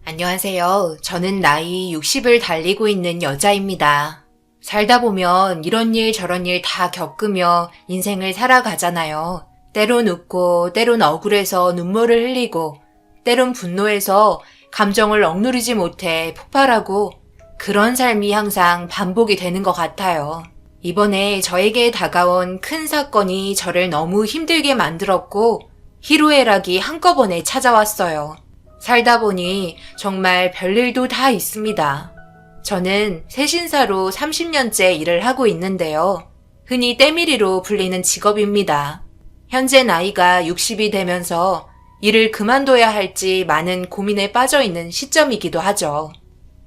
안녕하세요. 저는 나이 60을 달리고 있는 여자입니다. 살다 보면 이런 일 저런 일 다 겪으며 인생을 살아가잖아요. 때론 웃고, 때론 억울해서 눈물을 흘리고, 때론 분노해서 감정을 억누르지 못해 폭발하고, 그런 삶이 항상 반복이 되는 것 같아요. 이번에 저에게 다가온 큰 사건이 저를 너무 힘들게 만들었고, 희로애락이 한꺼번에 찾아왔어요. 살다 보니 정말 별일도 다 있습니다. 저는 세신사로 30년째 일을 하고 있는데요. 흔히 때밀이로 불리는 직업입니다. 현재 나이가 60이 되면서 일을 그만둬야 할지 많은 고민에 빠져 있는 시점이기도 하죠.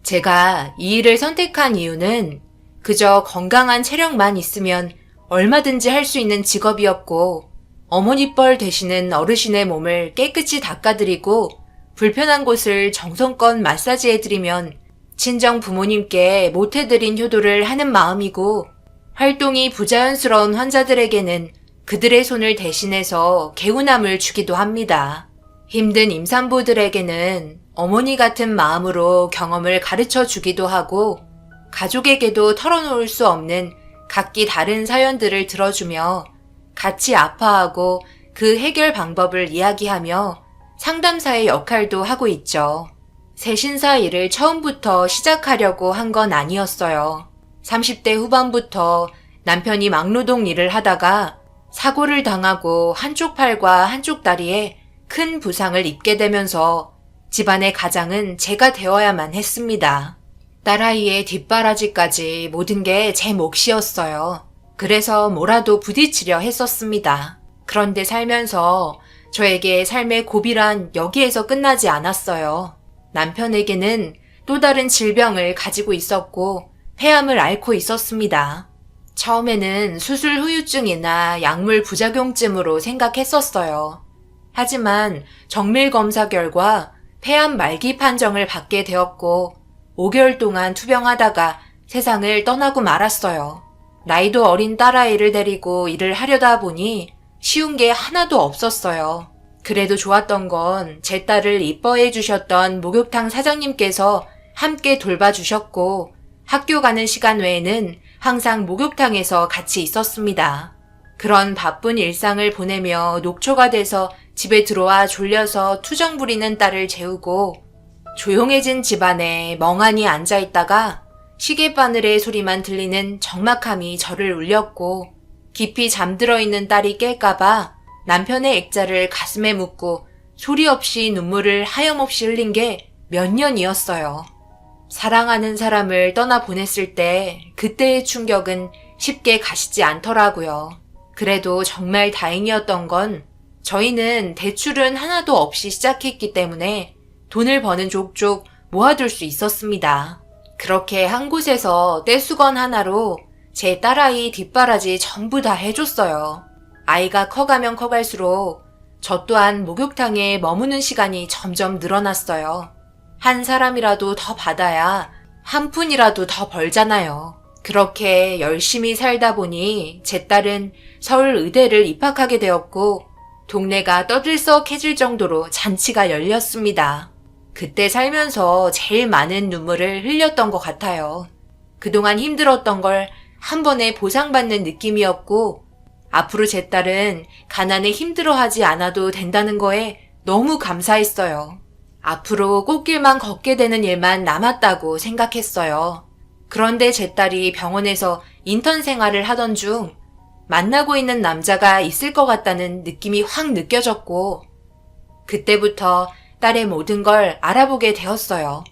제가 이 일을 선택한 이유는 그저 건강한 체력만 있으면 얼마든지 할 수 있는 직업이었고, 어머니 뻘 되시는 어르신의 몸을 깨끗이 닦아드리고 불편한 곳을 정성껏 마사지해드리면 친정 부모님께 못해드린 효도를 하는 마음이고, 활동이 부자연스러운 환자들에게는 그들의 손을 대신해서 개운함을 주기도 합니다. 힘든 임산부들에게는 어머니 같은 마음으로 경험을 가르쳐 주기도 하고, 가족에게도 털어놓을 수 없는 각기 다른 사연들을 들어주며 같이 아파하고 그 해결 방법을 이야기하며 상담사의 역할도 하고 있죠. 세신사 일을 처음부터 시작하려고 한 건 아니었어요. 30대 후반부터 남편이 막노동 일을 하다가 사고를 당하고 한쪽 팔과 한쪽 다리에 큰 부상을 입게 되면서 집안의 가장은 제가 되어야만 했습니다. 딸아이의 뒷바라지까지 모든 게 제 몫이었어요. 그래서 뭐라도 부딪히려 했었습니다. 그런데 살면서 저에게 삶의 고비란 여기에서 끝나지 않았어요. 남편에게는 또 다른 질병을 가지고 있었고 폐암을 앓고 있었습니다. 처음에는 수술 후유증이나 약물 부작용쯤으로 생각했었어요. 하지만 정밀 검사 결과 폐암 말기 판정을 받게 되었고 5개월 동안 투병하다가 세상을 떠나고 말았어요. 나이도 어린 딸아이를 데리고 일을 하려다 보니 쉬운 게 하나도 없었어요. 그래도 좋았던 건 제 딸을 이뻐해 주셨던 목욕탕 사장님께서 함께 돌봐주셨고, 학교 가는 시간 외에는 항상 목욕탕에서 같이 있었습니다. 그런 바쁜 일상을 보내며 녹초가 돼서 집에 들어와 졸려서 투정 부리는 딸을 재우고, 조용해진 집안에 멍하니 앉아있다가 시계바늘의 소리만 들리는 적막함이 저를 울렸고, 깊이 잠들어 있는 딸이 깰까봐 남편의 액자를 가슴에 묻고 소리 없이 눈물을 하염없이 흘린 게 몇 년이었어요. 사랑하는 사람을 떠나보냈을 때 그때의 충격은 쉽게 가시지 않더라고요. 그래도 정말 다행이었던 건 저희는 대출은 하나도 없이 시작했기 때문에 돈을 버는 족족 모아둘 수 있었습니다. 그렇게 한 곳에서 떼수건 하나로 제 딸아이 뒷바라지 전부 다 해줬어요. 아이가 커가면 커갈수록 저 또한 목욕탕에 머무는 시간이 점점 늘어났어요. 한 사람이라도 더 받아야 한 푼이라도 더 벌잖아요. 그렇게 열심히 살다 보니 제 딸은 서울 의대를 입학하게 되었고 동네가 떠들썩해질 정도로 잔치가 열렸습니다. 그때 살면서 제일 많은 눈물을 흘렸던 것 같아요. 그동안 힘들었던 걸 한 번에 보상받는 느낌이었고, 앞으로 제 딸은 가난에 힘들어하지 않아도 된다는 거에 너무 감사했어요. 앞으로 꽃길만 걷게 되는 일만 남았다고 생각했어요. 그런데 제 딸이 병원에서 인턴 생활을 하던 중 만나고 있는 남자가 있을 것 같다는 느낌이 확 느껴졌고, 그때부터 딸의 모든 걸 알아보게 되었어요.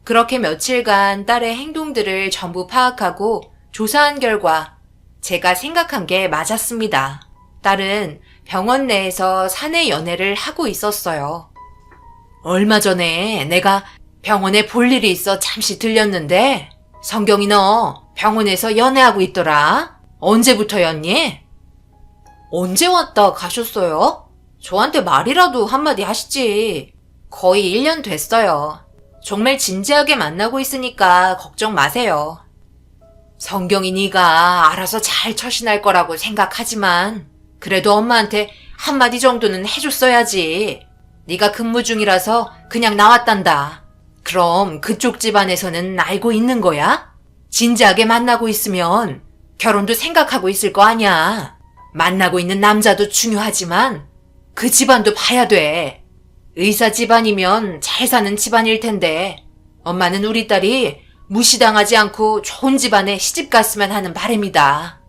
그렇게 며칠간 딸의 행동들을 전부 파악하고 조사한 결과 제가 생각한 게 맞았습니다. 딸은 병원 내에서 사내 연애를 하고 있었어요. 얼마 전에 내가 병원에 볼 일이 있어 잠시 들렸는데 성경이 너 병원에서 연애하고 있더라. 언제부터였니? 언제 왔다 가셨어요? 저한테 말이라도 한마디 하시지. 거의 1년 됐어요. 정말 진지하게 만나고 있으니까 걱정 마세요. 성경이 네가 알아서 잘 처신할 거라고 생각하지만 그래도 엄마한테 한마디 정도는 해줬어야지. 네가 근무 중이라서 그냥 나왔단다. 그럼 그쪽 집안에서는 알고 있는 거야? 진지하게 만나고 있으면 결혼도 생각하고 있을 거 아니야. 만나고 있는 남자도 중요하지만 그 집안도 봐야 돼. 의사 집안이면 잘 사는 집안일 텐데 엄마는 우리 딸이 무시당하지 않고 좋은 집안에 시집 갔으면 하는 바람이다.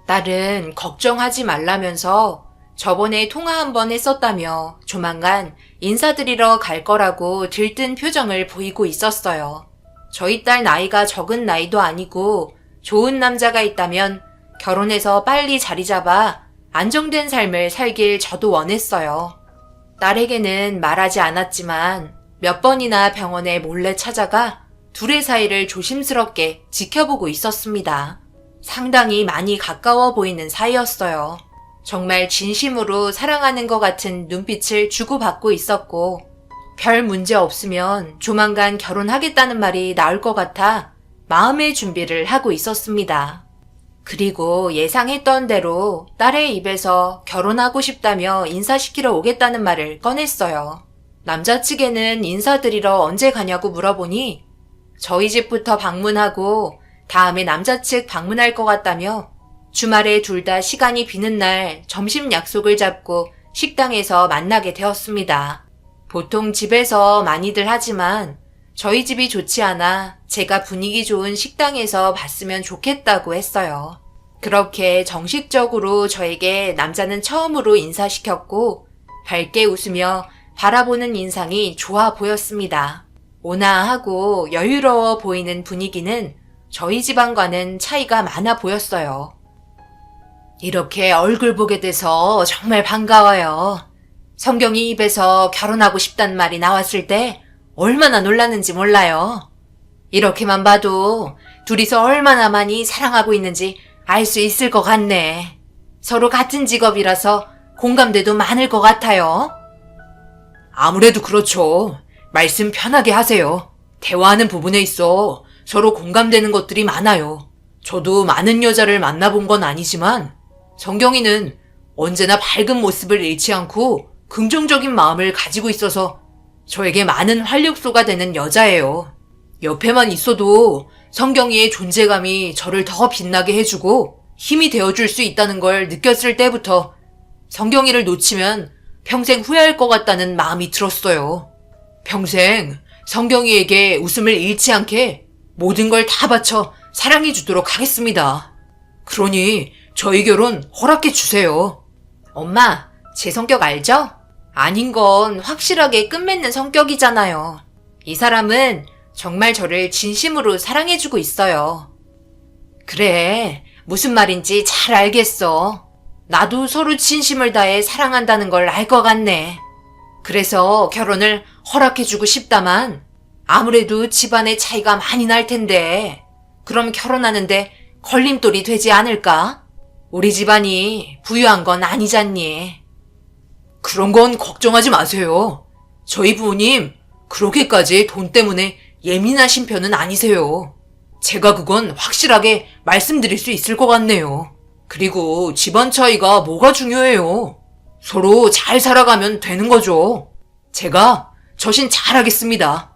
딸은 걱정하지 말라면서 저번에 통화 한 번 했었다며 조만간 인사드리러 갈 거라고 들뜬 표정을 보이고 있었어요. 저희 딸 나이가 적은 나이도 아니고 좋은 남자가 있다면 결혼해서 빨리 자리 잡아 안정된 삶을 살길 저도 원했어요. 딸에게는 말하지 않았지만 몇 번이나 병원에 몰래 찾아가 둘의 사이를 조심스럽게 지켜보고 있었습니다. 상당히 많이 가까워 보이는 사이였어요. 정말 진심으로 사랑하는 것 같은 눈빛을 주고받고 있었고 별 문제 없으면 조만간 결혼하겠다는 말이 나올 것 같아 마음의 준비를 하고 있었습니다. 그리고 예상했던 대로 딸의 입에서 결혼하고 싶다며 인사시키러 오겠다는 말을 꺼냈어요. 남자 측에는 인사드리러 언제 가냐고 물어보니 저희 집부터 방문하고 다음에 남자 측 방문할 것 같다며 주말에 둘 다 시간이 비는 날 점심 약속을 잡고 식당에서 만나게 되었습니다. 보통 집에서 많이들 하지만 저희 집이 좋지 않아 제가 분위기 좋은 식당에서 봤으면 좋겠다고 했어요. 그렇게 정식적으로 저에게 남자는 처음으로 인사시켰고 밝게 웃으며 바라보는 인상이 좋아 보였습니다. 온화하고 여유로워 보이는 분위기는 저희 집안과는 차이가 많아 보였어요. 이렇게 얼굴 보게 돼서 정말 반가워요. 성경이 입에서 결혼하고 싶단 말이 나왔을 때 얼마나 놀랐는지 몰라요. 이렇게만 봐도 둘이서 얼마나 많이 사랑하고 있는지 알 수 있을 것 같네. 서로 같은 직업이라서 공감대도 많을 것 같아요. 아무래도 그렇죠. 말씀 편하게 하세요. 대화하는 부분에 있어 서로 공감되는 것들이 많아요. 저도 많은 여자를 만나본 건 아니지만 성경이는 언제나 밝은 모습을 잃지 않고 긍정적인 마음을 가지고 있어서 저에게 많은 활력소가 되는 여자예요. 옆에만 있어도 성경이의 존재감이 저를 더 빛나게 해주고 힘이 되어줄 수 있다는 걸 느꼈을 때부터 성경이를 놓치면 평생 후회할 것 같다는 마음이 들었어요. 평생 성경이에게 웃음을 잃지 않게 모든 걸 다 바쳐 사랑해 주도록 하겠습니다. 그러니 저희 결혼 허락해 주세요. 엄마, 제 성격 알죠? 아닌 건 확실하게 끝맺는 성격이잖아요. 이 사람은 정말 저를 진심으로 사랑해주고 있어요. 그래, 무슨 말인지 잘 알겠어. 나도 서로 진심을 다해 사랑한다는 걸 알 것 같네. 그래서 결혼을 허락해주고 싶다만 아무래도 집안의 차이가 많이 날 텐데 그럼 결혼하는데 걸림돌이 되지 않을까? 우리 집안이 부유한 건 아니잖니. 그런 건 걱정하지 마세요. 저희 부모님 그렇게까지 돈 때문에 예민하신 편은 아니세요. 제가 그건 확실하게 말씀드릴 수 있을 것 같네요. 그리고 집안 차이가 뭐가 중요해요. 서로 잘 살아가면 되는 거죠. 제가 저신 잘하겠습니다.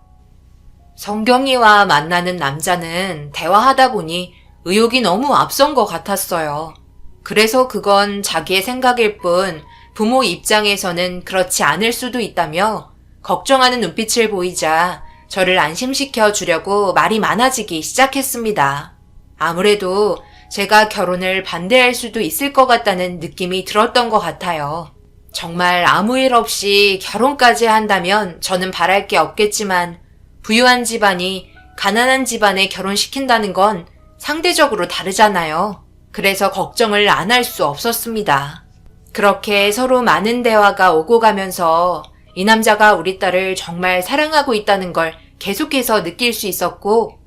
성경이와 만나는 남자는 대화하다 보니 의욕이 너무 앞선 것 같았어요. 그래서 그건 자기의 생각일 뿐 부모 입장에서는 그렇지 않을 수도 있다며 걱정하는 눈빛을 보이자 저를 안심시켜 주려고 말이 많아지기 시작했습니다. 아무래도 제가 결혼을 반대할 수도 있을 것 같다는 느낌이 들었던 것 같아요. 정말 아무 일 없이 결혼까지 한다면 저는 바랄 게 없겠지만 부유한 집안이 가난한 집안에 결혼시킨다는 건 상대적으로 다르잖아요. 그래서 걱정을 안 할 수 없었습니다. 그렇게 서로 많은 대화가 오고 가면서 이 남자가 우리 딸을 정말 사랑하고 있다는 걸 계속해서 느낄 수 있었고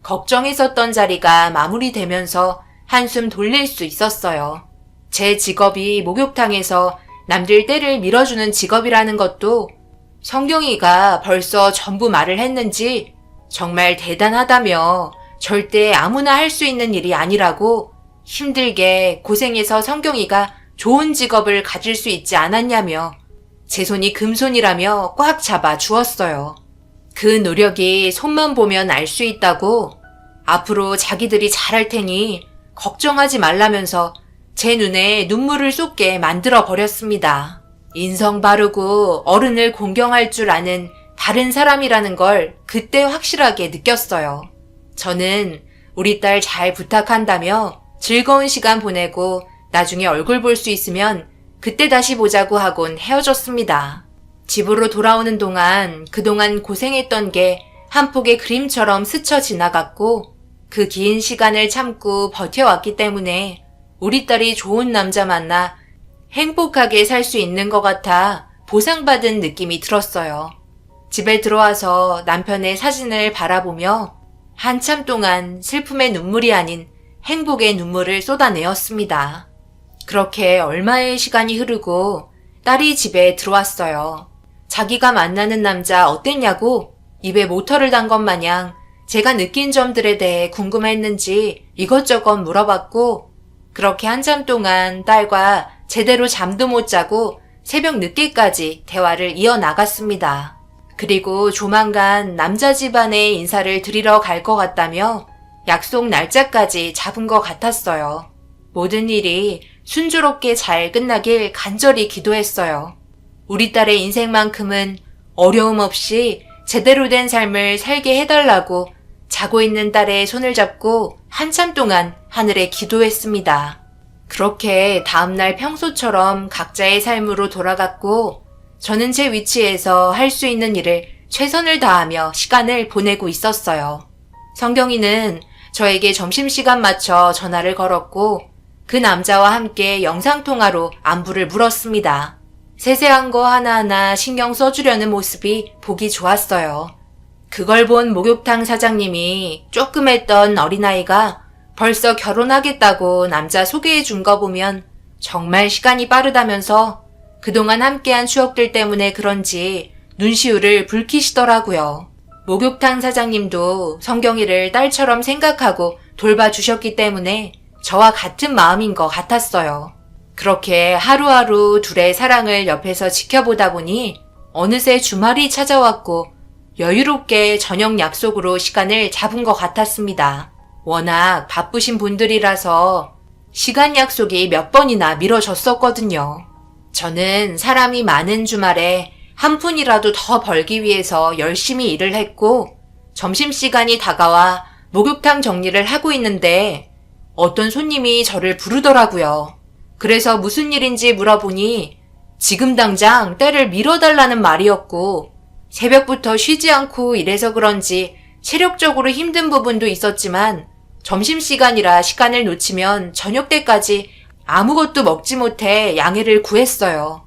걱정했었던 자리가 마무리되면서 한숨 돌릴 수 있었어요. 제 직업이 목욕탕에서 남들 때를 밀어주는 직업이라는 것도 성경이가 벌써 전부 말을 했는지 정말 대단하다며 절대 아무나 할 수 있는 일이 아니라고 힘들게 고생해서 성경이가 좋은 직업을 가질 수 있지 않았냐며 제 손이 금손이라며 꽉 잡아 주었어요. 그 노력이 손만 보면 알 수 있다고 앞으로 자기들이 잘할 테니 걱정하지 말라면서 제 눈에 눈물을 쏟게 만들어 버렸습니다. 인성 바르고 어른을 공경할 줄 아는 바른 사람이라는 걸 그때 확실하게 느꼈어요. 저는 우리 딸 잘 부탁한다며 즐거운 시간 보내고 나중에 얼굴 볼 수 있으면 그때 다시 보자고 하곤 헤어졌습니다. 집으로 돌아오는 동안 그동안 고생했던 게 한 폭의 그림처럼 스쳐 지나갔고 그 긴 시간을 참고 버텨왔기 때문에 우리 딸이 좋은 남자 만나 행복하게 살 수 있는 것 같아 보상받은 느낌이 들었어요. 집에 들어와서 남편의 사진을 바라보며 한참 동안 슬픔의 눈물이 아닌 행복의 눈물을 쏟아내었습니다. 그렇게 얼마의 시간이 흐르고 딸이 집에 들어왔어요. 자기가 만나는 남자 어땠냐고 입에 모터를 단 것 마냥 제가 느낀 점들에 대해 궁금했는지 이것저것 물어봤고 그렇게 한참 동안 딸과 제대로 잠도 못 자고 새벽 늦게까지 대화를 이어나갔습니다. 그리고 조만간 남자 집안에 인사를 드리러 갈 것 같다며 약속 날짜까지 잡은 것 같았어요. 모든 일이 순조롭게 잘 끝나길 간절히 기도했어요. 우리 딸의 인생만큼은 어려움 없이 제대로 된 삶을 살게 해달라고 자고 있는 딸의 손을 잡고 한참 동안 하늘에 기도했습니다. 그렇게 다음날 평소처럼 각자의 삶으로 돌아갔고 저는 제 위치에서 할 수 있는 일을 최선을 다하며 시간을 보내고 있었어요. 성경이는 저에게 점심시간 맞춰 전화를 걸었고 그 남자와 함께 영상통화로 안부를 물었습니다. 세세한 거 하나하나 신경 써주려는 모습이 보기 좋았어요. 그걸 본 목욕탕 사장님이 조그맸던 어린아이가 벌써 결혼하겠다고 남자 소개해 준 거 보면 정말 시간이 빠르다면서 그동안 함께한 추억들 때문에 그런지 눈시울을 붉히시더라고요. 목욕탕 사장님도 성경이를 딸처럼 생각하고 돌봐주셨기 때문에 저와 같은 마음인 것 같았어요. 그렇게 하루하루 둘의 사랑을 옆에서 지켜보다 보니 어느새 주말이 찾아왔고 여유롭게 저녁 약속으로 시간을 잡은 것 같았습니다. 워낙 바쁘신 분들이라서 시간 약속이 몇 번이나 미뤄졌었거든요. 저는 사람이 많은 주말에 한 푼이라도 더 벌기 위해서 열심히 일을 했고 점심시간이 다가와 목욕탕 정리를 하고 있는데 어떤 손님이 저를 부르더라고요. 그래서 무슨 일인지 물어보니 지금 당장 때를 밀어달라는 말이었고 새벽부터 쉬지 않고 일해서 그런지 체력적으로 힘든 부분도 있었지만 점심시간이라 시간을 놓치면 저녁 때까지 아무것도 먹지 못해 양해를 구했어요.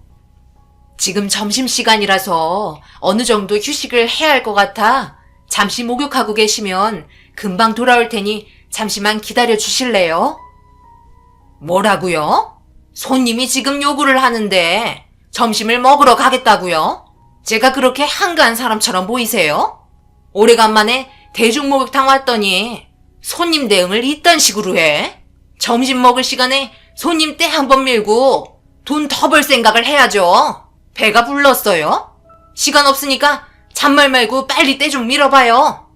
지금 점심시간이라서 어느 정도 휴식을 해야 할 것 같아 잠시 목욕하고 계시면 금방 돌아올 테니 잠시만 기다려 주실래요? 뭐라고요? 손님이 지금 요구를 하는데 점심을 먹으러 가겠다고요? 제가 그렇게 한가한 사람처럼 보이세요? 오래간만에 대중목욕탕 왔더니 손님 대응을 이딴 식으로 해? 점심 먹을 시간에 손님 때 한 번 밀고 돈 더 벌 생각을 해야죠. 배가 불렀어요? 시간 없으니까 잔말 말고 빨리 때 좀 밀어봐요.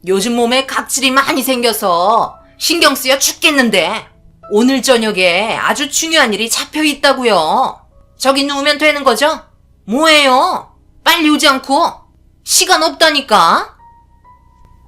요즘 몸에 각질이 많이 생겨서 신경 쓰여 죽겠는데 오늘 저녁에 아주 중요한 일이 잡혀 있다고요. 저기 누우면 되는 거죠? 뭐예요? 빨리 오지 않고 시간 없다니까.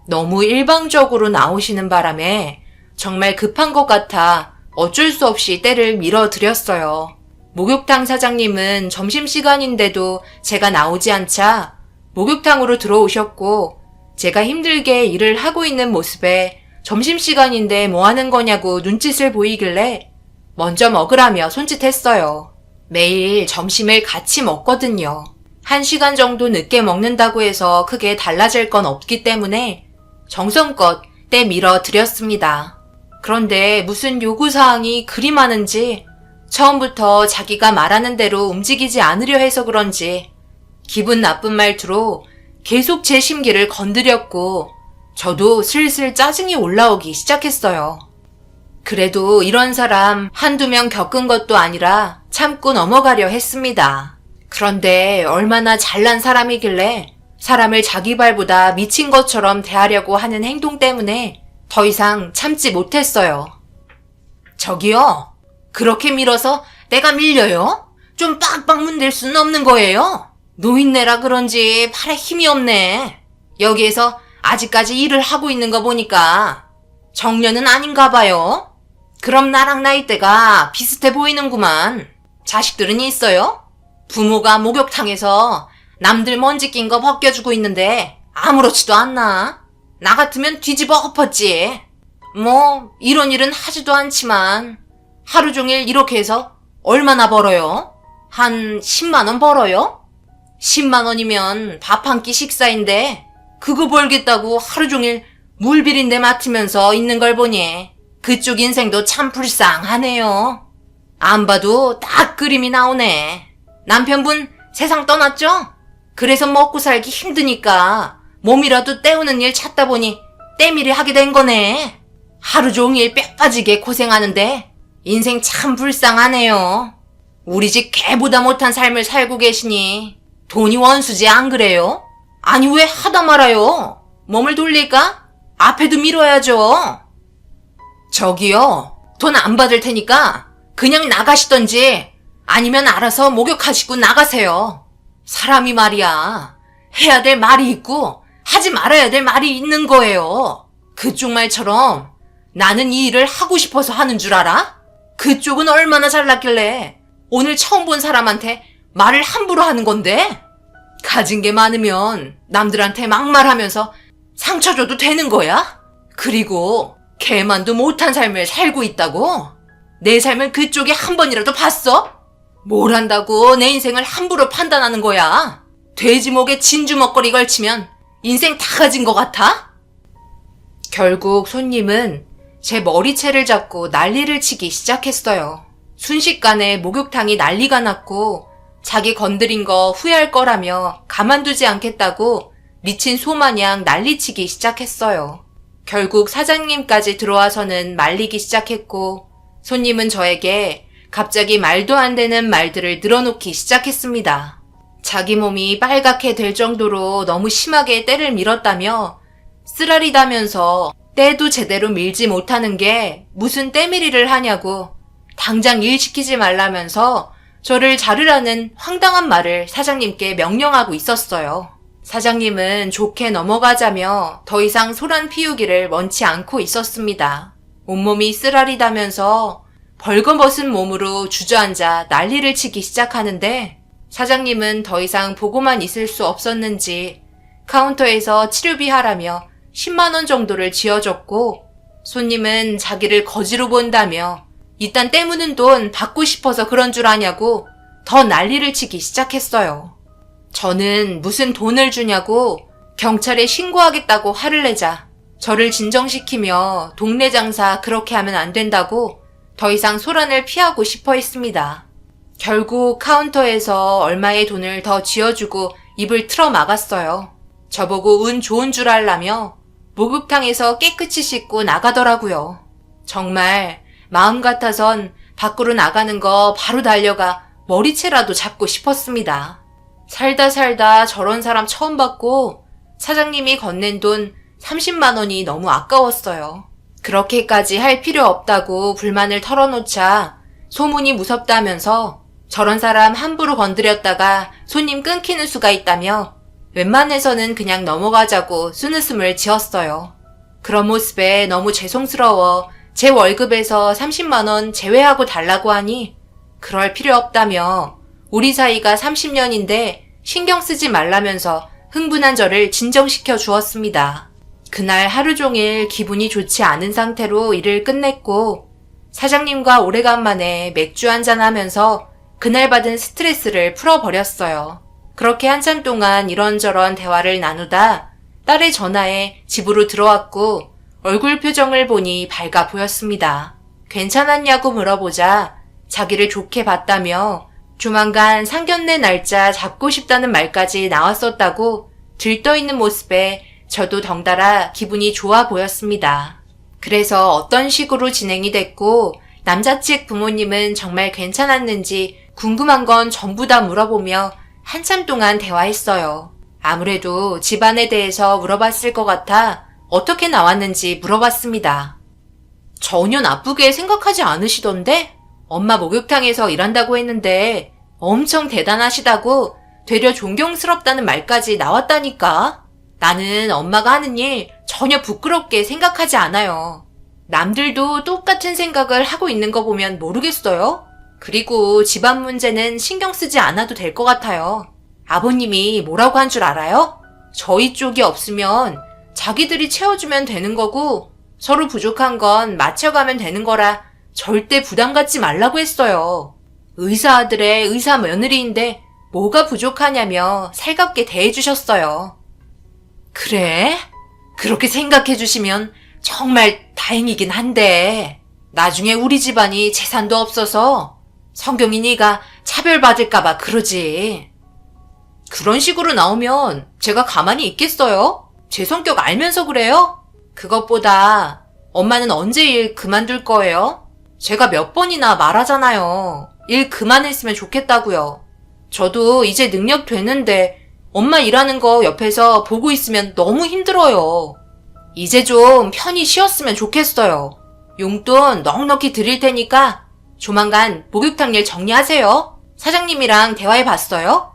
너무 일방적으로 나오시는 바람에 정말 급한 것 같아 어쩔 수 없이 때를 밀어드렸어요. 목욕탕 사장님은 점심시간인데도 제가 나오지 않자 목욕탕으로 들어오셨고 제가 힘들게 일을 하고 있는 모습에 점심시간인데 뭐 하는 거냐고 눈짓을 보이길래 먼저 먹으라며 손짓했어요. 매일 점심을 같이 먹거든요. 1시간 정도 늦게 먹는다고 해서 크게 달라질 건 없기 때문에 정성껏 때 밀어 드렸습니다. 그런데 무슨 요구사항이 그리 많은지 처음부터 자기가 말하는 대로 움직이지 않으려 해서 그런지 기분 나쁜 말투로 계속 제 심기를 건드렸고 저도 슬슬 짜증이 올라오기 시작했어요. 그래도 이런 사람 한두 명 겪은 것도 아니라 참고 넘어가려 했습니다. 그런데 얼마나 잘난 사람이길래 사람을 자기 발보다 미친 것처럼 대하려고 하는 행동 때문에 더 이상 참지 못했어요. 저기요, 그렇게 밀어서 내가 밀려요? 좀 빡빡 문댈 수는 없는 거예요? 노인네라 그런지 팔에 힘이 없네. 여기에서 아직까지 일을 하고 있는 거 보니까 정년은 아닌가 봐요. 그럼 나랑 나이대가 비슷해 보이는구만. 자식들은 있어요? 부모가 목욕탕에서 남들 먼지 낀 거 벗겨주고 있는데 아무렇지도 않나? 나 같으면 뒤집어 엎었지. 뭐 이런 일은 하지도 않지만 하루 종일 이렇게 해서 얼마나 벌어요? 한 10만 원 벌어요? 10만 원이면 밥 한 끼 식사인데 그거 벌겠다고 하루 종일 물 비린내 맡으면서 있는 걸 보니 그쪽 인생도 참 불쌍하네요. 안 봐도 딱 그림이 나오네. 남편분 세상 떠났죠? 그래서 먹고 살기 힘드니까 몸이라도 때우는 일 찾다 보니 때밀이 하게 된 거네. 하루 종일 뼈 빠지게 고생하는데 인생 참 불쌍하네요. 우리 집 개보다 못한 삶을 살고 계시니 돈이 원수지 안 그래요? 아니 왜 하다 말아요? 몸을 돌릴까? 앞에도 밀어야죠. 저기요, 돈 안 받을 테니까 그냥 나가시던지 아니면 알아서 목욕하시고 나가세요. 사람이 말이야, 해야 될 말이 있고 하지 말아야 될 말이 있는 거예요. 그쪽 말처럼 나는 이 일을 하고 싶어서 하는 줄 알아? 그쪽은 얼마나 잘났길래 오늘 처음 본 사람한테 말을 함부로 하는 건데? 가진 게 많으면 남들한테 막말하면서 상처 줘도 되는 거야? 그리고 개만도 못한 삶을 살고 있다고? 내 삶을 그쪽이 한 번이라도 봤어? 뭘 한다고 내 인생을 함부로 판단하는 거야? 돼지 목에 진주 먹거리 걸치면 인생 다 가진 것 같아? 결국 손님은 제 머리채를 잡고 난리를 치기 시작했어요. 순식간에 목욕탕이 난리가 났고 자기 건드린 거 후회할 거라며 가만두지 않겠다고 미친 소마냥 난리치기 시작했어요. 결국 사장님까지 들어와서는 말리기 시작했고 손님은 저에게 갑자기 말도 안 되는 말들을 늘어놓기 시작했습니다. 자기 몸이 빨갛게 될 정도로 너무 심하게 때를 밀었다며 쓰라리다면서 때도 제대로 밀지 못하는 게 무슨 때밀이를 하냐고 당장 일 시키지 말라면서 저를 자르라는 황당한 말을 사장님께 명령하고 있었어요. 사장님은 좋게 넘어가자며 더 이상 소란 피우기를 원치 않고 있었습니다. 온몸이 쓰라리다면서 벌거벗은 몸으로 주저앉아 난리를 치기 시작하는데 사장님은 더 이상 보고만 있을 수 없었는지 카운터에서 치료비 하라며 10만 원 정도를 쥐어줬고 손님은 자기를 거지로 본다며 이딴 때무는 돈 받고 싶어서 그런 줄 아냐고 더 난리를 치기 시작했어요. 저는 무슨 돈을 주냐고 경찰에 신고하겠다고 화를 내자 저를 진정시키며 동네 장사 그렇게 하면 안 된다고 더 이상 소란을 피하고 싶어 했습니다. 결국 카운터에서 얼마의 돈을 더 쥐어주고 입을 틀어 막았어요. 저보고 운 좋은 줄 알라며 목욕탕에서 깨끗이 씻고 나가더라고요. 정말 마음 같아선 밖으로 나가는 거 바로 달려가 머리채라도 잡고 싶었습니다. 살다 저런 사람 처음 봤고 사장님이 건넨 돈 30만 원이 너무 아까웠어요. 그렇게까지 할 필요 없다고 불만을 털어놓자 소문이 무섭다면서 저런 사람 함부로 건드렸다가 손님 끊기는 수가 있다며 웬만해서는 그냥 넘어가자고 쓴웃음을 지었어요. 그런 모습에 너무 죄송스러워 제 월급에서 30만 원 제외하고 달라고 하니 그럴 필요 없다며 우리 사이가 30년인데 신경 쓰지 말라면서 흥분한 저를 진정시켜 주었습니다. 그날 하루 종일 기분이 좋지 않은 상태로 일을 끝냈고 사장님과 오래간만에 맥주 한잔하면서 그날 받은 스트레스를 풀어버렸어요. 그렇게 한참 동안 이런저런 대화를 나누다 딸의 전화에 집으로 들어왔고 얼굴 표정을 보니 밝아 보였습니다. 괜찮았냐고 물어보자 자기를 좋게 봤다며 조만간 상견례 날짜 잡고 싶다는 말까지 나왔었다고 들떠있는 모습에 저도 덩달아 기분이 좋아 보였습니다. 그래서 어떤 식으로 진행이 됐고 남자 측 부모님은 정말 괜찮았는지 궁금한 건 전부 다 물어보며 한참 동안 대화했어요. 아무래도 집안에 대해서 물어봤을 것 같아 어떻게 나왔는지 물어봤습니다. 전혀 나쁘게 생각하지 않으시던데? 엄마 목욕탕에서 일한다고 했는데 엄청 대단하시다고 되려 존경스럽다는 말까지 나왔다니까. 나는 엄마가 하는 일 전혀 부끄럽게 생각하지 않아요. 남들도 똑같은 생각을 하고 있는 거 보면 모르겠어요. 그리고 집안 문제는 신경 쓰지 않아도 될 것 같아요. 아버님이 뭐라고 한 줄 알아요? 저희 쪽이 없으면 자기들이 채워주면 되는 거고 서로 부족한 건 맞춰가면 되는 거라 절대 부담 갖지 말라고 했어요. 의사 아들의 의사 며느리인데 뭐가 부족하냐며 살갑게 대해주셨어요. 그래? 그렇게 생각해 주시면 정말 다행이긴 한데 나중에 우리 집안이 재산도 없어서 성경이 네가 차별받을까봐 그러지. 그런 식으로 나오면 제가 가만히 있겠어요? 제 성격 알면서 그래요? 그것보다 엄마는 언제 일 그만둘 거예요? 제가 몇 번이나 말하잖아요. 일 그만했으면 좋겠다고요. 저도 이제 능력 되는데 엄마 일하는 거 옆에서 보고 있으면 너무 힘들어요. 이제 좀 편히 쉬었으면 좋겠어요. 용돈 넉넉히 드릴 테니까 조만간 목욕탕 일 정리하세요. 사장님이랑 대화해봤어요?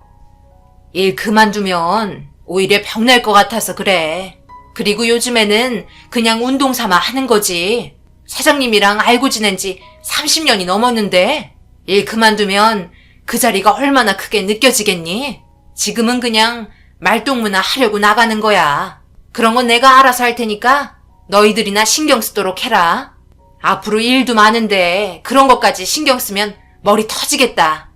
일 그만두면 오히려 병날 것 같아서 그래. 그리고 요즘에는 그냥 운동 삼아 하는 거지. 사장님이랑 알고 지낸 지 30년이 넘었는데 일 그만두면 그 자리가 얼마나 크게 느껴지겠니? 지금은 그냥 말동무나 하려고 나가는 거야. 그런 건 내가 알아서 할 테니까 너희들이나 신경 쓰도록 해라. 앞으로 일도 많은데 그런 것까지 신경 쓰면 머리 터지겠다.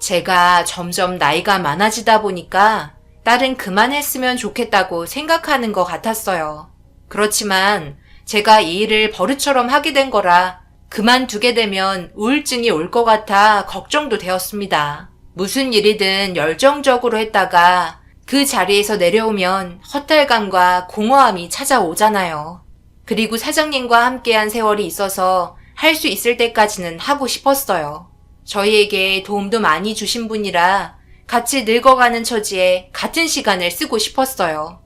제가 점점 나이가 많아지다 보니까 딸은 그만했으면 좋겠다고 생각하는 것 같았어요. 그렇지만 제가 이 일을 버릇처럼 하게 된 거라 그만두게 되면 우울증이 올 것 같아 걱정도 되었습니다. 무슨 일이든 열정적으로 했다가 그 자리에서 내려오면 허탈감과 공허함이 찾아오잖아요. 그리고 사장님과 함께한 세월이 있어서 할 수 있을 때까지는 하고 싶었어요. 저희에게 도움도 많이 주신 분이라 같이 늙어가는 처지에 같은 시간을 쓰고 싶었어요.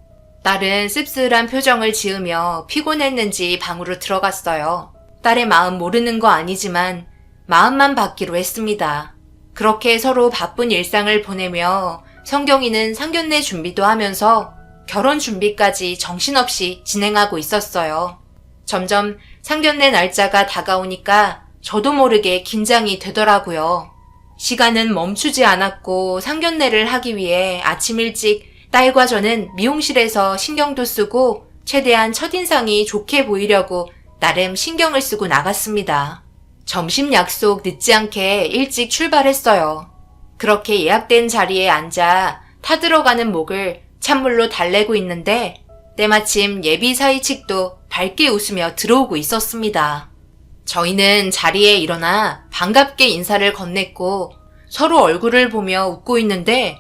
딸은 씁쓸한 표정을 지으며 피곤했는지 방으로 들어갔어요. 딸의 마음 모르는 거 아니지만 마음만 받기로 했습니다. 그렇게 서로 바쁜 일상을 보내며 성경이는 상견례 준비도 하면서 결혼 준비까지 정신없이 진행하고 있었어요. 점점 상견례 날짜가 다가오니까 저도 모르게 긴장이 되더라고요. 시간은 멈추지 않았고 상견례를 하기 위해 아침 일찍 딸과 저는 미용실에서 신경도 쓰고 최대한 첫인상이 좋게 보이려고 나름 신경을 쓰고 나갔습니다. 점심 약속 늦지 않게 일찍 출발했어요. 그렇게 예약된 자리에 앉아 타들어가는 목을 찬물로 달래고 있는데 때마침 예비 사위 측도 밝게 웃으며 들어오고 있었습니다. 저희는 자리에 일어나 반갑게 인사를 건넸고 서로 얼굴을 보며 웃고 있는데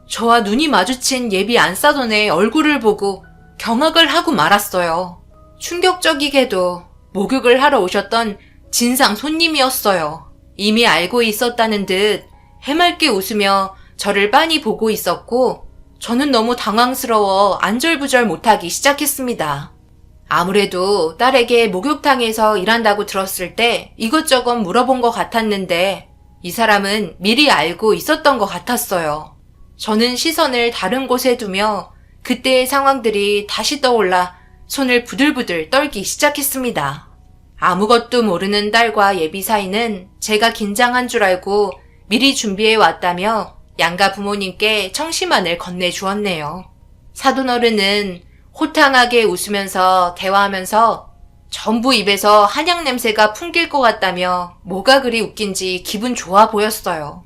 저와 눈이 마주친 예비 안사돈의 얼굴을 보고 경악을 하고 말았어요. 충격적이게도 목욕을 하러 오셨던 진상 손님이었어요. 이미 알고 있었다는 듯 해맑게 웃으며 저를 빤히 보고 있었고 저는 너무 당황스러워 안절부절 못하기 시작했습니다. 아무래도 딸에게 목욕탕에서 일한다고 들었을 때 이것저것 물어본 것 같았는데 이 사람은 미리 알고 있었던 것 같았어요. 저는 시선을 다른 곳에 두며 그때의 상황들이 다시 떠올라 손을 부들부들 떨기 시작했습니다. 아무것도 모르는 딸과 예비 사이는 제가 긴장한 줄 알고 미리 준비해 왔다며 양가 부모님께 청심환을 건네주었네요. 사돈어른은 호탕하게 웃으면서 대화하면서 전부 입에서 한약 냄새가 풍길 것 같다며 뭐가 그리 웃긴지 기분 좋아 보였어요.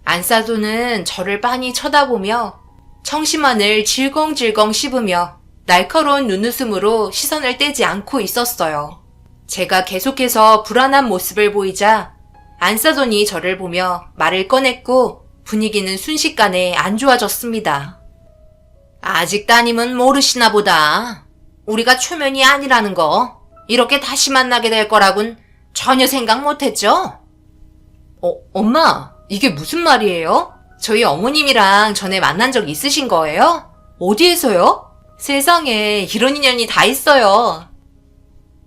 안사돈은 저를 빤히 쳐다보며 청심환을 질겅질겅 씹으며 날카로운 눈웃음으로 시선을 떼지 않고 있었어요. 제가 계속해서 불안한 모습을 보이자 안사돈이 저를 보며 말을 꺼냈고 분위기는 순식간에 안 좋아졌습니다. 아직 따님은 모르시나 보다. 우리가 초면이 아니라는 거, 이렇게 다시 만나게 될 거라곤 전혀 생각 못했죠? 엄마, 이게 무슨 말이에요? 저희 어머님이랑 전에 만난 적 있으신 거예요? 어디에서요? 세상에 이런 인연이 다 있어요.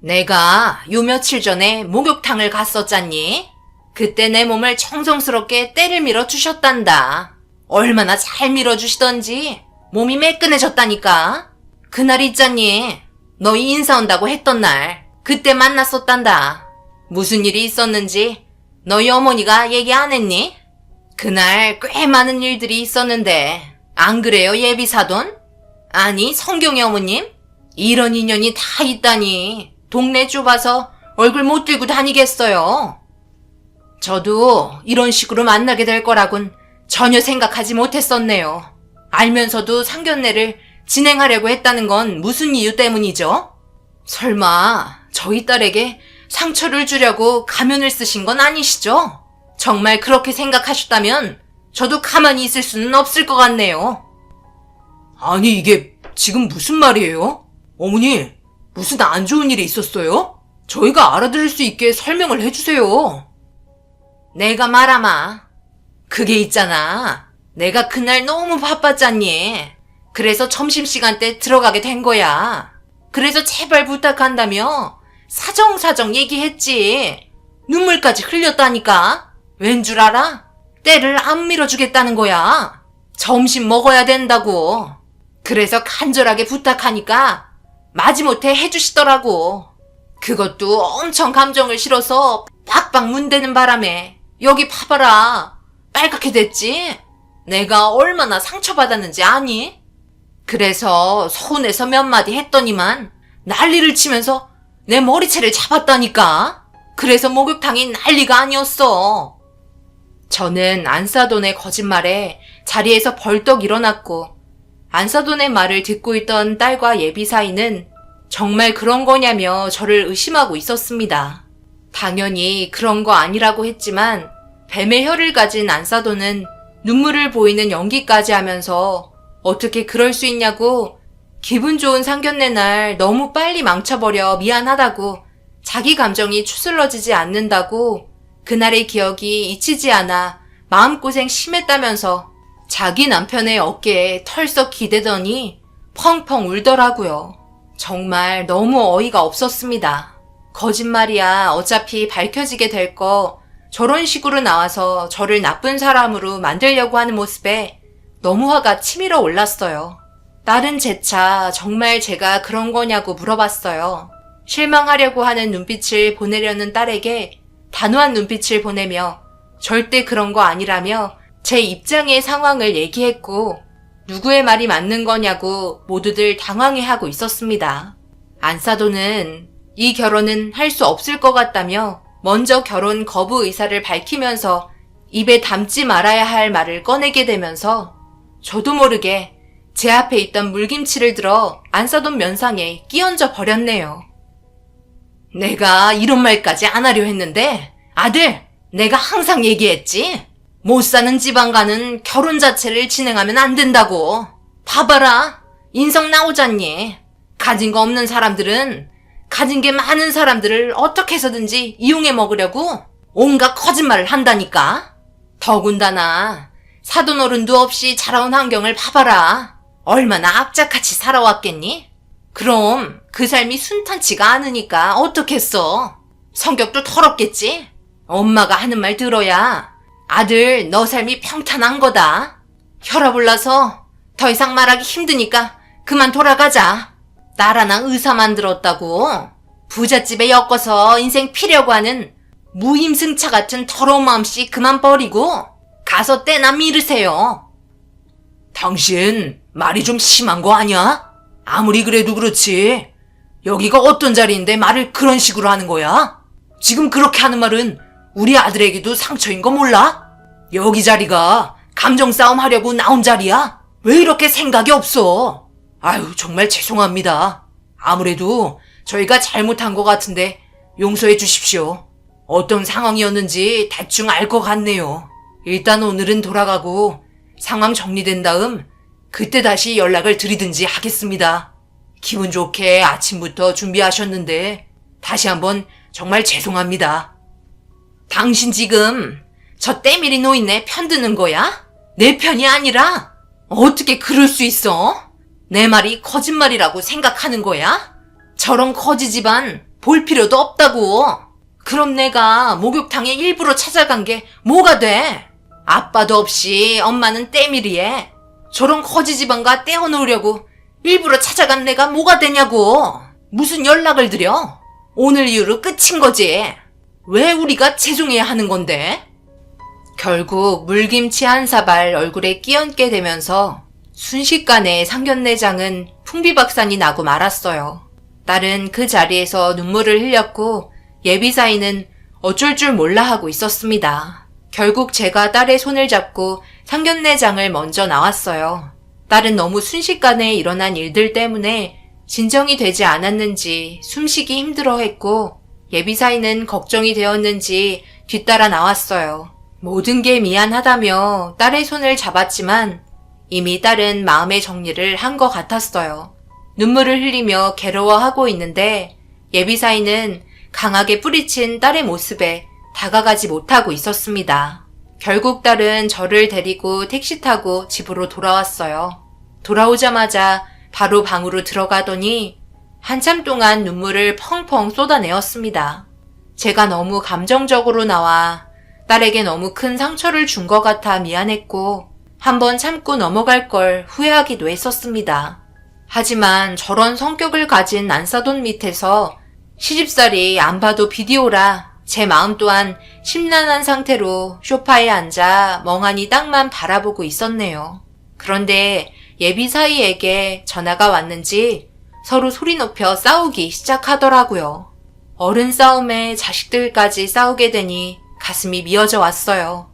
내가 요 며칠 전에 목욕탕을 갔었잖니? 그때 내 몸을 정성스럽게 때를 밀어주셨단다. 얼마나 잘 밀어주시던지 몸이 매끈해졌다니까. 그날 있잖니? 너희 인사 온다고 했던 날 그때 만났었단다. 무슨 일이 있었는지 너희 어머니가 얘기 안 했니? 그날 꽤 많은 일들이 있었는데 안 그래요, 예비사돈? 아니, 성경의 어머님? 이런 인연이 다 있다니 동네 좁아서 얼굴 못 들고 다니겠어요. 저도 이런 식으로 만나게 될 거라곤 전혀 생각하지 못했었네요. 알면서도 상견례를 진행하려고 했다는 건 무슨 이유 때문이죠? 설마 저희 딸에게 상처를 주려고 가면을 쓰신 건 아니시죠? 정말 그렇게 생각하셨다면 저도 가만히 있을 수는 없을 것 같네요. 아니, 이게 지금 무슨 말이에요? 어머니, 무슨 안 좋은 일이 있었어요? 저희가 알아들을 수 있게 설명을 해주세요. 내가 말하마. 그게 있잖아. 내가 그날 너무 바빴잖니. 그래서 점심시간 때 들어가게 된 거야. 그래서 제발 부탁한다며 사정사정 얘기했지. 눈물까지 흘렸다니까. 왠 줄 알아? 때를 안 밀어주겠다는 거야. 점심 먹어야 된다고. 그래서 간절하게 부탁하니까 마지못해 해주시더라고. 그것도 엄청 감정을 실어서 빡빡 문대는 바람에 여기 봐봐라. 빨갛게 됐지? 내가 얼마나 상처받았는지 아니? 그래서 서운해서 몇 마디 했더니만 난리를 치면서 내 머리채를 잡았다니까. 그래서 목욕탕이 난리가 아니었어. 저는 안사돈의 거짓말에 자리에서 벌떡 일어났고 안사돈의 말을 듣고 있던 딸과 예비 사이는 정말 그런 거냐며 저를 의심하고 있었습니다. 당연히 그런 거 아니라고 했지만 뱀의 혀를 가진 안사돈은 눈물을 보이는 연기까지 하면서 어떻게 그럴 수 있냐고 기분 좋은 상견례 날 너무 빨리 망쳐버려 미안하다고 자기 감정이 추스러지지 않는다고 그날의 기억이 잊히지 않아 마음고생 심했다면서 자기 남편의 어깨에 털썩 기대더니 펑펑 울더라고요. 정말 너무 어이가 없었습니다. 거짓말이야 어차피 밝혀지게 될 거 저런 식으로 나와서 저를 나쁜 사람으로 만들려고 하는 모습에 너무 화가 치밀어 올랐어요. 딸은 재차 정말 제가 그런 거냐고 물어봤어요. 실망하려고 하는 눈빛을 보내려는 딸에게 단호한 눈빛을 보내며 절대 그런 거 아니라며 제 입장의 상황을 얘기했고 누구의 말이 맞는 거냐고 모두들 당황해하고 있었습니다. 안사돈은 이 결혼은 할 수 없을 것 같다며 먼저 결혼 거부 의사를 밝히면서 입에 담지 말아야 할 말을 꺼내게 되면서 저도 모르게 제 앞에 있던 물김치를 들어 안사돈 면상에 끼얹어 버렸네요. 내가 이런 말까지 안 하려 했는데 아들, 내가 항상 얘기했지. 못 사는 지방과는 결혼 자체를 진행하면 안 된다고. 봐봐라. 인성 나오잖니. 가진 거 없는 사람들은 가진 게 많은 사람들을 어떻게 해서든지 이용해 먹으려고 온갖 거짓말을 한다니까. 더군다나 사돈 어른도 없이 자라온 환경을 봐봐라. 얼마나 악착같이 살아왔겠니? 그럼 그 삶이 순탄치가 않으니까 어떻겠어. 성격도 더럽겠지? 엄마가 하는 말 들어야 아들 너 삶이 평탄한 거다. 혈압 올라서 더 이상 말하기 힘드니까 그만 돌아가자. 나라나 의사 만들었다고 부잣집에 엮어서 인생 피려고 하는 무임승차 같은 더러운 마음씨 그만 버리고 가서 때나 미르세요. 당신 말이 좀 심한 거 아니야? 아무리 그래도 그렇지. 여기가 어떤 자리인데 말을 그런 식으로 하는 거야? 지금 그렇게 하는 말은 우리 아들에게도 상처인 거 몰라? 여기 자리가 감정 싸움 하려고 나온 자리야? 왜 이렇게 생각이 없어? 아유, 정말 죄송합니다. 아무래도 저희가 잘못한 것 같은데 용서해 주십시오. 어떤 상황이었는지 대충 알 것 같네요. 일단 오늘은 돌아가고 상황 정리된 다음 그때 다시 연락을 드리든지 하겠습니다. 기분 좋게 아침부터 준비하셨는데 다시 한번 정말 죄송합니다. 당신 지금 저 때밀이 노인네 편드는 거야? 내 편이 아니라? 어떻게 그럴 수 있어? 내 말이 거짓말이라고 생각하는 거야? 저런 거지 집안 볼 필요도 없다고. 그럼 내가 목욕탕에 일부러 찾아간 게 뭐가 돼? 아빠도 없이 엄마는 때밀이에 저런 거지 집안과 떼어놓으려고 일부러 찾아간 내가 뭐가 되냐고. 무슨 연락을 드려? 오늘 이후로 끝인 거지. 왜 우리가 죄송해야 하는 건데? 결국 물김치 한 사발 얼굴에 끼얹게 되면서 순식간에 상견례장은 풍비박산이 나고 말았어요. 딸은 그 자리에서 눈물을 흘렸고 예비사위는 어쩔 줄 몰라 하고 있었습니다. 결국 제가 딸의 손을 잡고 상견례장을 먼저 나왔어요. 딸은 너무 순식간에 일어난 일들 때문에 진정이 되지 않았는지 숨쉬기 힘들어했고 예비사위는 걱정이 되었는지 뒤따라 나왔어요. 모든 게 미안하다며 딸의 손을 잡았지만 이미 딸은 마음의 정리를 한 것 같았어요. 눈물을 흘리며 괴로워하고 있는데 예비사위는 강하게 뿌리친 딸의 모습에 다가가지 못하고 있었습니다. 결국 딸은 저를 데리고 택시 타고 집으로 돌아왔어요. 돌아오자마자 바로 방으로 들어가더니 한참 동안 눈물을 펑펑 쏟아내었습니다. 제가 너무 감정적으로 나와 딸에게 너무 큰 상처를 준 것 같아 미안했고 한번 참고 넘어갈 걸 후회하기도 했었습니다. 하지만 저런 성격을 가진 안사돈 밑에서 시집살이 안 봐도 비디오라 제 마음 또한 심란한 상태로 소파에 앉아 멍하니 땅만 바라보고 있었네요. 그런데 예비사위에게 전화가 왔는지 서로 소리 높여 싸우기 시작하더라고요. 어른 싸움에 자식들까지 싸우게 되니 가슴이 미어져 왔어요.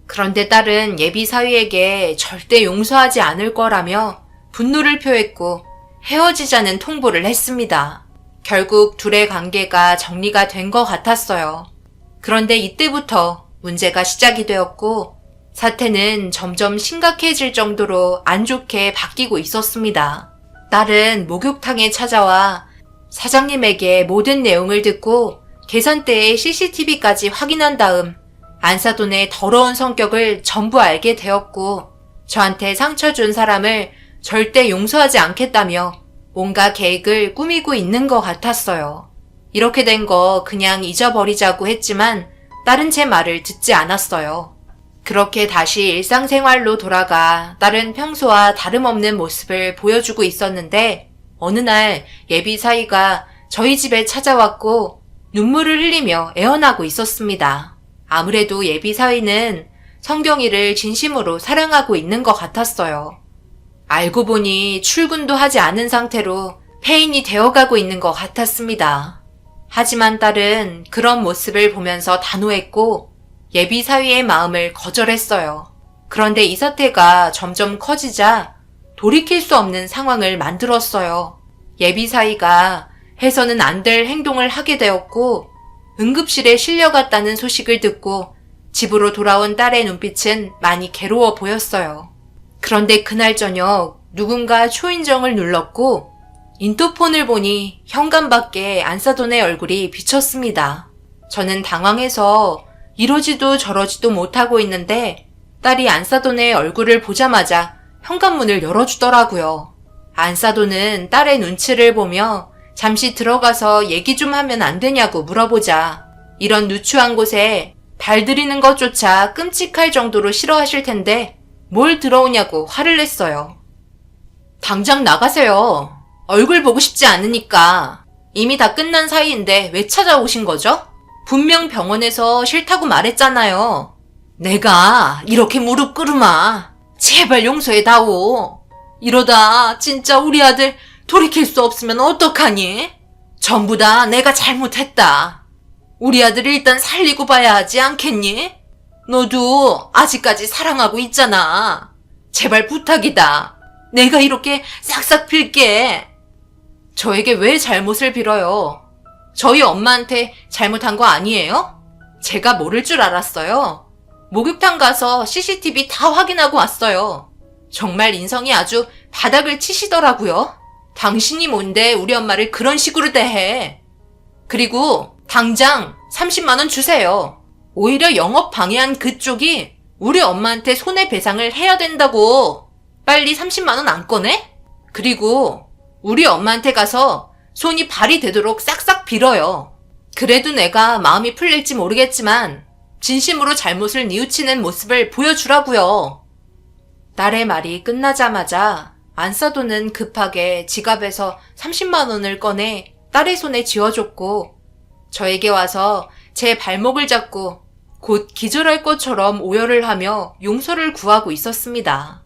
그런데 딸은 예비사위에게 절대 용서하지 않을 거라며 분노를 표했고 헤어지자는 통보를 했습니다. 결국 둘의 관계가 정리가 된 것 같았어요. 그런데 이때부터 문제가 시작이 되었고 사태는 점점 심각해질 정도로 안 좋게 바뀌고 있었습니다. 딸은 목욕탕에 찾아와 사장님에게 모든 내용을 듣고 계산대의 CCTV까지 확인한 다음 안사돈의 더러운 성격을 전부 알게 되었고 저한테 상처 준 사람을 절대 용서하지 않겠다며 뭔가 계획을 꾸미고 있는 것 같았어요. 이렇게 된 거 그냥 잊어버리자고 했지만 딸은 제 말을 듣지 않았어요. 그렇게 다시 일상생활로 돌아가 딸은 평소와 다름없는 모습을 보여주고 있었는데 어느 날 예비사위가 저희 집에 찾아왔고 눈물을 흘리며 애원하고 있었습니다. 아무래도 예비사위는 성경이를 진심으로 사랑하고 있는 것 같았어요. 알고 보니 출근도 하지 않은 상태로 폐인이 되어가고 있는 것 같았습니다. 하지만 딸은 그런 모습을 보면서 단호했고 예비사위의 마음을 거절했어요. 그런데 이 사태가 점점 커지자 돌이킬 수 없는 상황을 만들었어요. 예비사위가 해서는 안 될 행동을 하게 되었고 응급실에 실려갔다는 소식을 듣고 집으로 돌아온 딸의 눈빛은 많이 괴로워 보였어요. 그런데 그날 저녁 누군가 초인종을 눌렀고 인터폰을 보니 현관밖에 안사돈의 얼굴이 비쳤습니다. 저는 당황해서 이러지도 저러지도 못하고 있는데 딸이 안사돈의 얼굴을 보자마자 현관문을 열어주더라고요. 안사돈은 딸의 눈치를 보며 잠시 들어가서 얘기 좀 하면 안 되냐고 물어보자 이런 누추한 곳에 발들이는 것조차 끔찍할 정도로 싫어하실 텐데 뭘 들어오냐고 화를 냈어요. 당장 나가세요. 얼굴 보고 싶지 않으니까. 이미 다 끝난 사이인데 왜 찾아오신 거죠? 분명 병원에서 싫다고 말했잖아요. 내가 이렇게 무릎 꿇으마. 제발 용서해다오. 이러다 진짜 우리 아들 돌이킬 수 없으면 어떡하니? 전부 다 내가 잘못했다. 우리 아들 일단 살리고 봐야 하지 않겠니? 너도 아직까지 사랑하고 있잖아. 제발 부탁이다. 내가 이렇게 싹싹 빌게. 저에게 왜 잘못을 빌어요? 저희 엄마한테 잘못한 거 아니에요? 제가 모를 줄 알았어요. 목욕탕 가서 CCTV 다 확인하고 왔어요. 정말 인성이 아주 바닥을 치시더라고요. 당신이 뭔데 우리 엄마를 그런 식으로 대해. 그리고 당장 30만 원 주세요. 오히려 영업 방해한 그쪽이 우리 엄마한테 손해배상을 해야 된다고. 빨리 30만 원 안 꺼내? 그리고 우리 엄마한테 가서 손이 발이 되도록 싹싹 빌어요. 그래도 내가 마음이 풀릴지 모르겠지만 진심으로 잘못을 뉘우치는 모습을 보여주라고요. 딸의 말이 끝나자마자 안사돈은 급하게 지갑에서 30만 원을 꺼내 딸의 손에 쥐어줬고 저에게 와서 제 발목을 잡고 곧 기절할 것처럼 오열을 하며 용서를 구하고 있었습니다.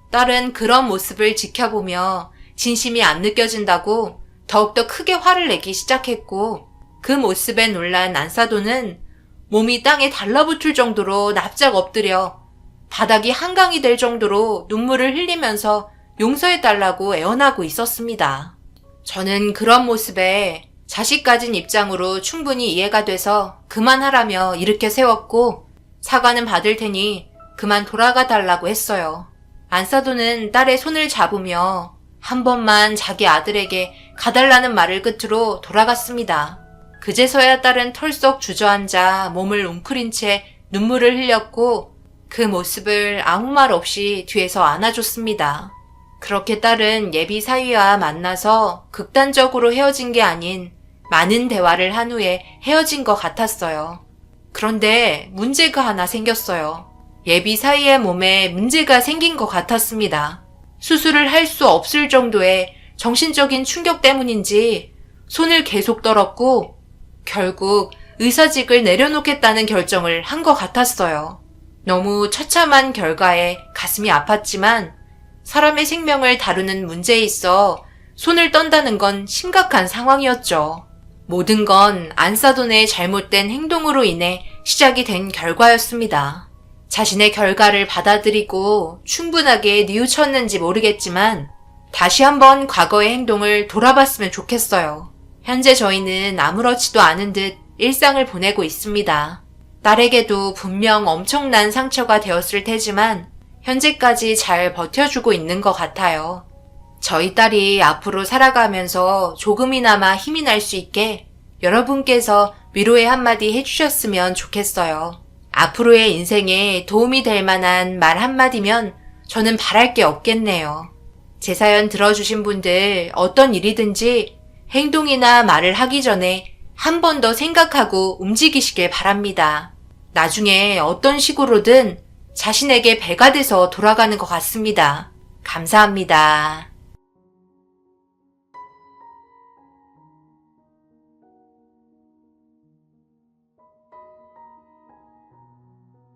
딸은 그런 모습을 지켜보며 진심이 안 느껴진다고 더욱더 크게 화를 내기 시작했고 그 모습에 놀란 안사돈은 몸이 땅에 달라붙을 정도로 납작 엎드려 바닥이 한강이 될 정도로 눈물을 흘리면서 용서해달라고 애원하고 있었습니다. 저는 그런 모습에 자식 가진 입장으로 충분히 이해가 돼서 그만하라며 일으켜 세웠고 사과는 받을 테니 그만 돌아가 달라고 했어요. 안사돈은 딸의 손을 잡으며 한 번만 자기 아들에게 가달라는 말을 끝으로 돌아갔습니다. 그제서야 딸은 털썩 주저앉아 몸을 웅크린 채 눈물을 흘렸고 그 모습을 아무 말 없이 뒤에서 안아줬습니다. 그렇게 딸은 예비 사위와 만나서 극단적으로 헤어진 게 아닌 많은 대화를 한 후에 헤어진 것 같았어요. 그런데 문제가 하나 생겼어요. 예비 사위의 몸에 문제가 생긴 것 같았습니다. 수술을 할 수 없을 정도의 정신적인 충격 때문인지 손을 계속 떨었고 결국 의사직을 내려놓겠다는 결정을 한 것 같았어요. 너무 처참한 결과에 가슴이 아팠지만 사람의 생명을 다루는 문제에 있어 손을 떤다는 건 심각한 상황이었죠. 모든 건 안사돈의 잘못된 행동으로 인해 시작이 된 결과였습니다. 자신의 결과를 받아들이고 충분하게 뉘우쳤는지 모르겠지만 다시 한번 과거의 행동을 돌아봤으면 좋겠어요. 현재 저희는 아무렇지도 않은 듯 일상을 보내고 있습니다. 딸에게도 분명 엄청난 상처가 되었을 테지만 현재까지 잘 버텨주고 있는 것 같아요. 저희 딸이 앞으로 살아가면서 조금이나마 힘이 날 수 있게 여러분께서 위로의 한마디 해주셨으면 좋겠어요. 앞으로의 인생에 도움이 될 만한 말 한마디면 저는 바랄 게 없겠네요. 제 사연 들어주신 분들 어떤 일이든지 행동이나 말을 하기 전에 한 번 더 생각하고 움직이시길 바랍니다. 나중에 어떤 식으로든 자신에게 배가 돼서 돌아가는 것 같습니다. 감사합니다.